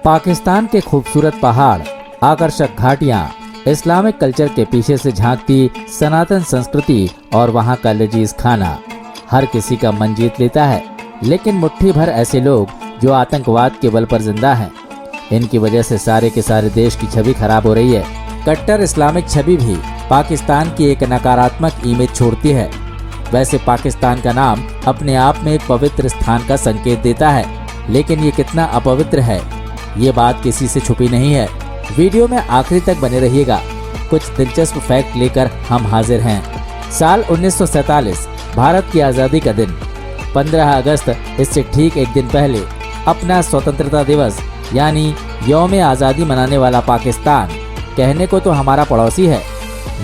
पाकिस्तान के खूबसूरत पहाड़, आकर्षक घाटियां, इस्लामिक कल्चर के पीछे से झांकती सनातन संस्कृति और वहां का लजीज खाना हर किसी का मन जीत लेता है। लेकिन मुट्ठी भर ऐसे लोग जो आतंकवाद के बल पर जिंदा हैं, इनकी वजह से सारे के सारे देश की छवि खराब हो रही है। कट्टर इस्लामिक छवि भी पाकिस्तान की एक नकारात्मक इमेज छोड़ती है। वैसे पाकिस्तान का नाम अपने आप में एक पवित्र स्थान का संकेत देता है, लेकिन ये कितना अपवित्र है, ये बात किसी से छुपी नहीं है। वीडियो में आखिरी तक बने रहिएगा, कुछ दिलचस्प फैक्ट लेकर हम हाजिर हैं। साल 1947 भारत की आज़ादी का दिन। 15 अगस्त इससे ठीक एक दिन पहले अपना स्वतंत्रता दिवस यानी यौम आज़ादी मनाने वाला पाकिस्तान कहने को तो हमारा पड़ोसी है,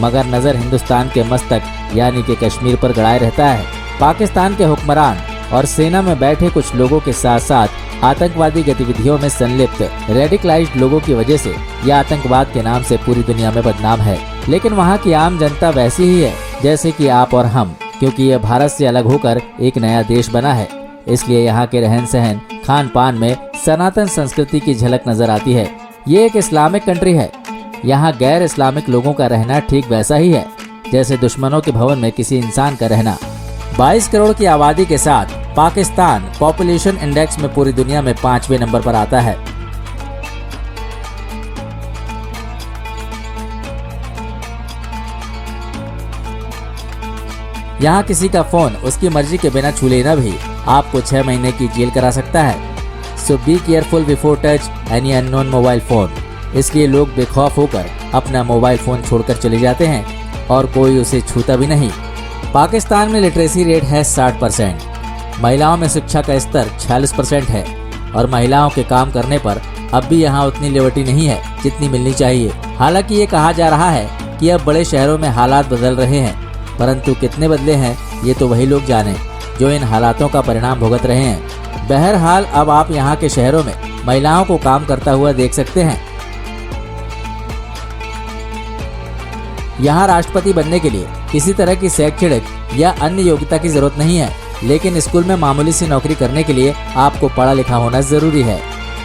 मगर नज़र हिंदुस्तान के मस्तक यानी कि कश्मीर पर गड़ाए रहता है। पाकिस्तान के हुक्मरान और सेना में बैठे कुछ लोगों के साथ साथ आतंकवादी गतिविधियों में संलिप्त रेडिकलाइज्ड लोगों की वजह से यह आतंकवाद के नाम से पूरी दुनिया में बदनाम है। लेकिन वहाँ की आम जनता वैसी ही है जैसे कि आप और हम, क्योंकि यह भारत से अलग होकर एक नया देश बना है। इसलिए यहाँ के रहन सहन, खान पान में सनातन संस्कृति की झलक नजर आती है। ये एक इस्लामिक कंट्री है। यहाँ गैर इस्लामिक लोगों का रहना ठीक वैसा ही है जैसे दुश्मनों के भवन में किसी इंसान का रहना। 22 करोड़ की आबादी के साथ पाकिस्तान पॉपुलेशन इंडेक्स में पूरी दुनिया में 5वें नंबर पर आता है। यहाँ किसी का फोन उसकी मर्जी के बिना छू लेना भी आपको 6 महीने की जेल करा सकता है। So be careful before touch any unknown mobile phone. इसलिए लोग बेखौफ होकर अपना मोबाइल फोन छोड़कर चले जाते हैं और कोई उसे छूता भी नहीं। पाकिस्तान में लिटरेसी रेट है 60%, महिलाओं में शिक्षा का स्तर 46% है और महिलाओं के काम करने पर अब भी यहाँ उतनी लिबर्टी नहीं है जितनी मिलनी चाहिए। हालांकि ये कहा जा रहा है कि अब बड़े शहरों में हालात बदल रहे हैं, परंतु कितने बदले हैं ये तो वही लोग जाने जो इन हालातों का परिणाम भुगत रहे हैं। बहरहाल अब आप यहाँ के शहरों में महिलाओं को काम करता हुआ देख सकते हैं। यहाँ राष्ट्रपति बनने के लिए किसी तरह की शैक्षणिक या अन्य योग्यता की जरूरत नहीं है, लेकिन स्कूल में मामूली सी नौकरी करने के लिए आपको पढ़ा लिखा होना जरूरी है।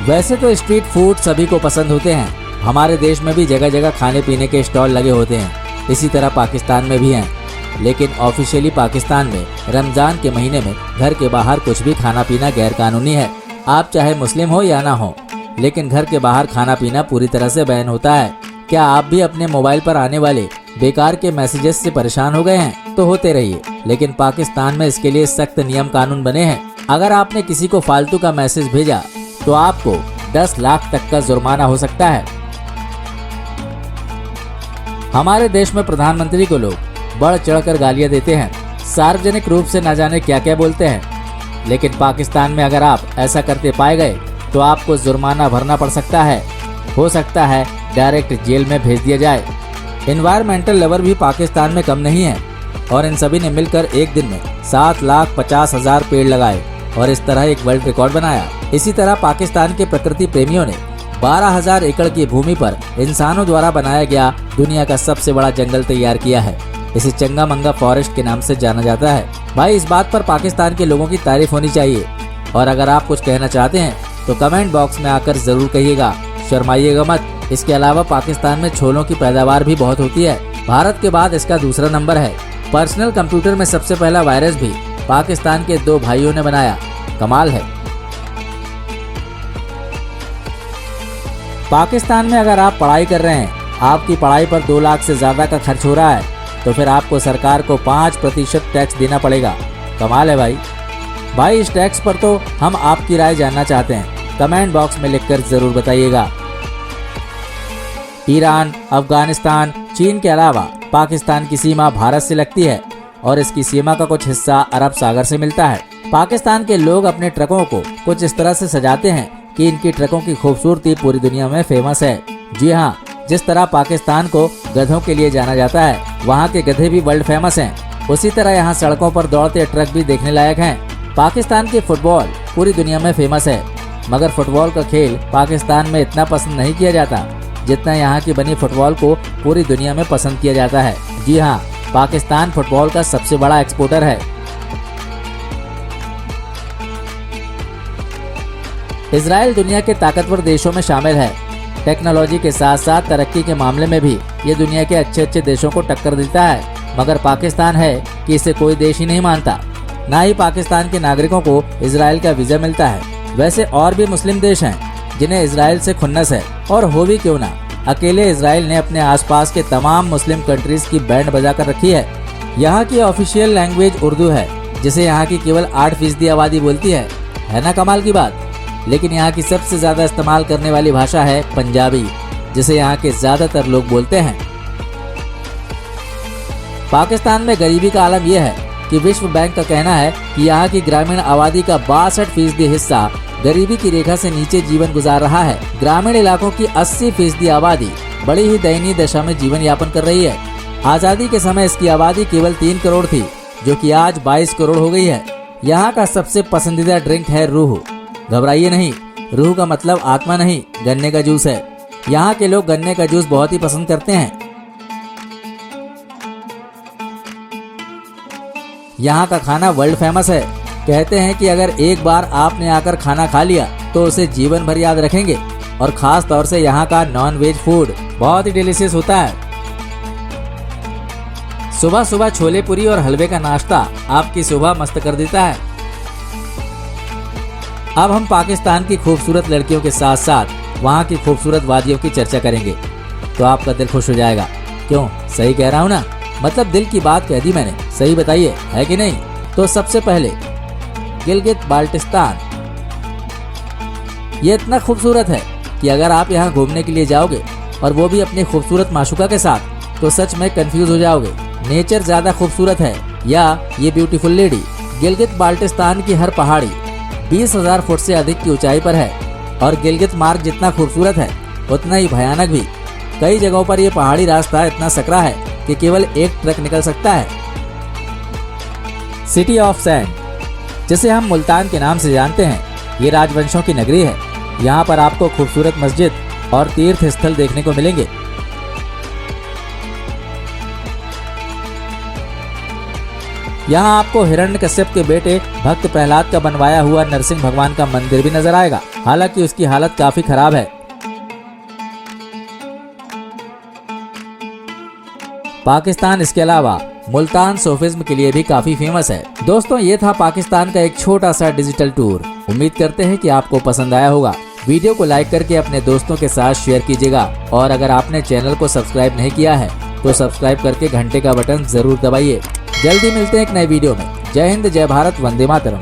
वैसे तो स्ट्रीट फूड सभी को पसंद होते हैं। हमारे देश में भी जगह जगह खाने पीने के स्टॉल लगे होते हैं, इसी तरह पाकिस्तान में भी हैं। लेकिन ऑफिशियली पाकिस्तान में रमजान के महीने में घर के बाहर कुछ भी खाना पीना गैर कानूनी है। आप चाहे मुस्लिम हो या ना हो, लेकिन घर के बाहर खाना पीना पूरी तरह से बैन होता है। क्या आप भी अपने मोबाइल पर आने वाले बेकार के मैसेजेस से परेशान हो गए हैं? तो होते रहिए, लेकिन पाकिस्तान में इसके लिए सख्त नियम कानून बने हैं। अगर आपने किसी को फालतू का मैसेज भेजा तो आपको 10 लाख तक का जुर्माना हो सकता है। हमारे देश में प्रधानमंत्री को लोग बढ़ चढ़कर गालियां देते हैं, सार्वजनिक रूप से न जाने क्या क्या बोलते हैं। लेकिन पाकिस्तान में अगर आप ऐसा करते पाए गए तो आपको जुर्माना भरना पड़ सकता है, हो सकता है डायरेक्ट जेल में भेज दिया जाए। एनवायरमेंटल लवर भी पाकिस्तान में कम नहीं है और इन सभी ने मिलकर एक दिन में 7,50,000 पेड़ लगाए और इस तरह एक वर्ल्ड रिकॉर्ड बनाया। इसी तरह पाकिस्तान के प्रकृति प्रेमियों ने 12,000 एकड़ की भूमि पर इंसानों द्वारा बनाया गया दुनिया का सबसे बड़ा जंगल तैयार किया है। इसे चंगा मंगा फॉरेस्ट के नाम से जाना जाता है। भाई, इस बात पर पाकिस्तान के लोगों की तारीफ होनी चाहिए। और अगर आप कुछ कहना चाहते हैं तो कमेंट बॉक्स में आकर जरूर कहिएगा, शर्माइएगा मत। इसके अलावा पाकिस्तान में छोलों की पैदावार भी बहुत होती है। भारत के बाद इसका दूसरा नंबर है। पर्सनल कंप्यूटर में सबसे पहला वायरस भी पाकिस्तान के 2 भाइयों ने बनाया। कमाल है। पाकिस्तान में अगर आप पढ़ाई कर रहे हैं, आपकी पढ़ाई पर 2 लाख से ज्यादा का खर्च हो रहा है, तो फिर आपको सरकार को 5% टैक्स देना पड़ेगा। कमाल है भाई। इस टैक्स पर तो हम आपकी राय जानना चाहते हैं, कमेंट बॉक्स में लिखकर जरूर बताइएगा। ईरान, अफगानिस्तान, चीन के अलावा पाकिस्तान की सीमा भारत से लगती है और इसकी सीमा का कुछ हिस्सा अरब सागर से मिलता है। पाकिस्तान के लोग अपने ट्रकों को कुछ इस तरह से सजाते हैं कि इनकी ट्रकों की खूबसूरती पूरी दुनिया में फेमस है। जी हाँ, जिस तरह पाकिस्तान को गधों के लिए जाना जाता है, वहाँ के गधे भी वर्ल्ड फेमस हैं। उसी तरह यहाँ सड़कों पर दौड़ते ट्रक भी देखने लायक हैं। पाकिस्तान की फुटबॉल पूरी दुनिया में फेमस है, मगर फुटबॉल का खेल पाकिस्तान में इतना पसंद नहीं किया जाता जितना यहाँ की बनी फुटबॉल को पूरी दुनिया में पसंद किया जाता है। जी हाँ, पाकिस्तान फुटबॉल का सबसे बड़ा एक्सपोर्टर है। इजराइल दुनिया के ताकतवर देशों में शामिल है। टेक्नोलॉजी के साथ साथ तरक्की के मामले में भी ये दुनिया के अच्छे देशों को टक्कर देता है। मगर पाकिस्तान है कि इसे कोई देश ही नहीं मानता। ना ही पाकिस्तान के नागरिकों को इजराइल का वीजा मिलता है। वैसे और भी मुस्लिम देश हैं जिन्हें इजराइल से खुन्नस है, और हो भी क्यों ना। अकेले इजराइल ने अपने आसपास के तमाम मुस्लिम कंट्रीज की बैंड बजा कर रखी है। यहाँ की ऑफिशियल लैंग्वेज उर्दू है, जिसे यहाँ की केवल 8% आबादी बोलती है ना कमाल की बात। लेकिन यहाँ की सबसे ज्यादा इस्तेमाल करने वाली भाषा है पंजाबी, जिसे यहाँ के ज्यादातर लोग बोलते हैं। पाकिस्तान में गरीबी का आलम यह है कि विश्व बैंक का कहना है कि यहाँ की ग्रामीण आबादी का 62% हिस्सा गरीबी की रेखा से नीचे जीवन गुजार रहा है। ग्रामीण इलाकों की 80% आबादी बड़ी ही दयनीय दशा में जीवन यापन कर रही है। आजादी के समय इसकी आबादी केवल 3 करोड़ थी, जो कि आज 22 करोड़ हो गई है। यहाँ का सबसे पसंदीदा ड्रिंक है रूह। घबराइए नहीं, रूह का मतलब आत्मा नहीं, गन्ने का जूस है। यहाँ के लोग गन्ने का जूस बहुत ही पसंद करते हैं। यहाँ का खाना वर्ल्ड फेमस है। कहते हैं कि अगर एक बार आपने आकर खाना खा लिया तो उसे जीवन भर याद रखेंगे। और खास तौर से यहाँ का नॉन वेज फूड बहुत ही डिलीशियस होता है। सुबह सुबह छोले पूरी और हलवे का नाश्ता आपकी सुबह मस्त कर देता है। अब हम पाकिस्तान की खूबसूरत लड़कियों के साथ साथ वहाँ की खूबसूरत वादियों की चर्चा करेंगे, तो आपका दिल खुश हो जाएगा। क्यों, सही कह रहा हूँ ना? मतलब दिल की बात कह दी मैंने, सही बताइए है कि नहीं? तो सबसे पहले गिलगित बाल्टिस्तान। ये इतना खूबसूरत है कि अगर आप यहाँ घूमने के लिए जाओगे, और वो भी अपनी खूबसूरत माशुका के साथ, तो सच में कंफ्यूज हो जाओगे। नेचर ज्यादा खूबसूरत है या ये ब्यूटीफुल लेडी? गिलगित बाल्टिस्तान की हर पहाड़ी 20,000 फुट से अधिक की ऊंचाई पर है। और गिलगित मार्ग जितना खूबसूरत है उतना ही भयानक भी। कई जगहों पर यह पहाड़ी रास्ता इतना सकरा है कि केवल एक ट्रक निकल सकता है। सिटी ऑफ सैंड, जिसे हम मुल्तान के नाम से जानते हैं, ये राजवंशों की नगरी है। यहाँ पर आपको खूबसूरत मस्जिद और तीर्थ स्थल देखने को मिलेंगे। यहाँ आपको हिरण्यकश्यप के बेटे भक्त प्रहलाद का बनवाया हुआ नरसिंह भगवान का मंदिर भी नजर आएगा, हालांकि उसकी हालत काफी खराब है। पाकिस्तान इसके अलावा मुल्तान सूफिज्म के लिए भी काफी फेमस है। दोस्तों, ये था पाकिस्तान का एक छोटा सा डिजिटल टूर। उम्मीद करते हैं कि आपको पसंद आया होगा। वीडियो को लाइक करके अपने दोस्तों के साथ शेयर कीजिएगा, और अगर आपने चैनल को सब्सक्राइब नहीं किया है तो सब्सक्राइब करके घंटे का बटन जरूर दबाइए। जल्दी मिलते हैं एक नए वीडियो में। जय हिंद, जय भारत, वंदे मातरम।